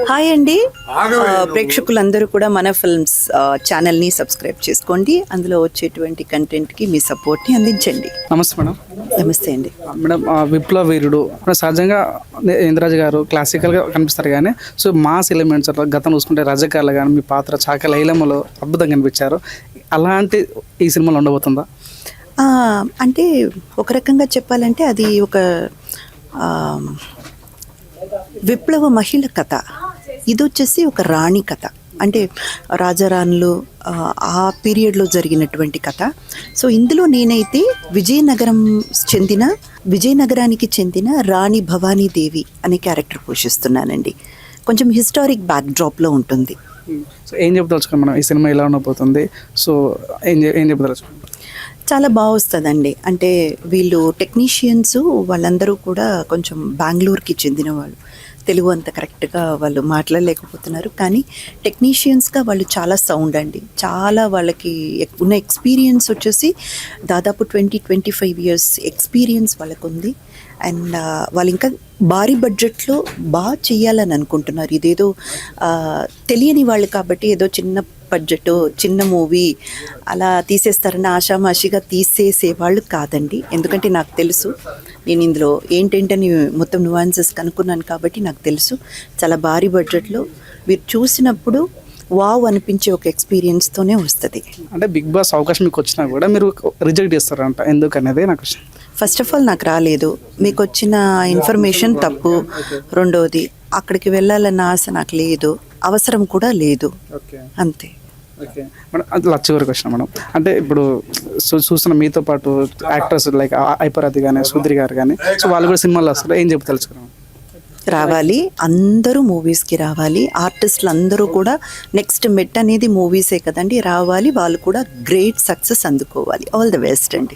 Hi అండి. ప్రేక్షకులందరూ కూడా మన ఫిల్మ్స్ ఛానల్ని సబ్స్క్రైబ్ చేసుకోండి. అందులో వచ్చేటువంటి కంటెంట్కి మీ సపోర్ట్ని అందించండి. నమస్తే మేడం. నమస్తే అండి. మేడం, విప్లవ వీరుడు సహజంగా ఇంద్రాజ్ గారు క్లాసికల్గా కనిపిస్తారు, కానీ సో మాస్ ఎలిమెంట్స్ గతం చూసుకుంటే రజకాలు కానీ మీ పాత్ర చాక లైలమ్మలో అద్భుతంగా కనిపించారు. అలాంటి ఈ సినిమాలో ఉండబోతుందా? అంటే ఒక రకంగా చెప్పాలంటే అది ఒక విప్లవ మహిళ కథ. ఇది వచ్చేసి ఒక రాణి కథ, అంటే రాజారాణులు ఆ పీరియడ్లో జరిగినటువంటి కథ. సో ఇందులో నేనైతే విజయనగరానికి చెందిన రాణి భవానీదేవి అనే క్యారెక్టర్ పోషిస్తున్నానండి. కొంచెం హిస్టారిక్ బ్యాక్డ్రాప్లో ఉంటుంది. సో ఏం చెప్పదలుచుకోండి మనం, ఈ సినిమా ఎలా ఉండబోతుంది? సో ఏం చెప్పదలుచుకోండి? చాలా బాగా వస్తుందండి. అంటే వీళ్ళు టెక్నీషియన్స్ వాళ్ళందరూ కూడా కొంచెం బెంగళూరుకి చెందిన వాళ్ళు. తెలుగు అంత కరెక్ట్గా వాళ్ళు మాట్లాడలేకపోతున్నారు, కానీ టెక్నీషియన్స్గా వాళ్ళు చాలా సౌండ్ అండి. చాలా వాళ్ళకి ఉన్న ఎక్స్పీరియన్స్ వచ్చేసి దాదాపు 20-25 ఇయర్స్ ఎక్స్పీరియన్స్ వాళ్ళకు ఉంది. అండ్ వాళ్ళు ఇంకా భారీ బడ్జెట్లో బాగా చెయ్యాలని అనుకుంటున్నారు. ఇదేదో తెలియని వాళ్ళు కాబట్టి ఏదో చిన్న బడ్జెట్ చిన్న మూవీ అలా తీసేస్తారని ఆషామాషిగా తీసేసేవాళ్ళు కాదండి. ఎందుకంటే నాకు తెలుసు, నేను ఇందులో ఏంటేంటని మొత్తం నువాన్సెస్ కనుక్కున్నాను కాబట్టి నాకు తెలుసు. చాలా భారీ బడ్జెట్లో మీరు చూసినప్పుడు వావ్ అనిపించే ఒక ఎక్స్పీరియన్స్తోనే వస్తుంది. అంటే బిగ్ బాస్ అవకాశం మీకు వచ్చినా కూడా మీరు రిజెక్ట్ చేస్తారంట, ఎందుకనేది నాకు ఫస్ట్ ఆఫ్ ఆల్ నాకు రాలేదు. మీకు వచ్చిన ఇన్ఫర్మేషన్ తప్పు. రెండోది, అక్కడికి వెళ్ళాలన్న ఆశ నాకు లేదు, అవసరం కూడా లేదు, అంతే. ఓకే మేడం, అది చివరి క్వశ్చన్ మేడం. అంటే ఇప్పుడు చూస్తున్న మీతో పాటు యాక్టర్స్ లైక్ ఐపరాది కానీ సుధీర్ గారు కానీ, సో వాళ్ళు కూడా సినిమాలో వస్తారు, ఏం చెప్పి తెలుసుకున్నాం? రావాలి, అందరూ మూవీస్కి రావాలి. ఆర్టిస్టులు అందరూ కూడా నెక్స్ట్ మెట్ అనేది మూవీసే కదండి, రావాలి. వాళ్ళు కూడా గ్రేట్ సక్సెస్ అందుకోవాలి. ఆల్ ది బెస్ట్ అండి.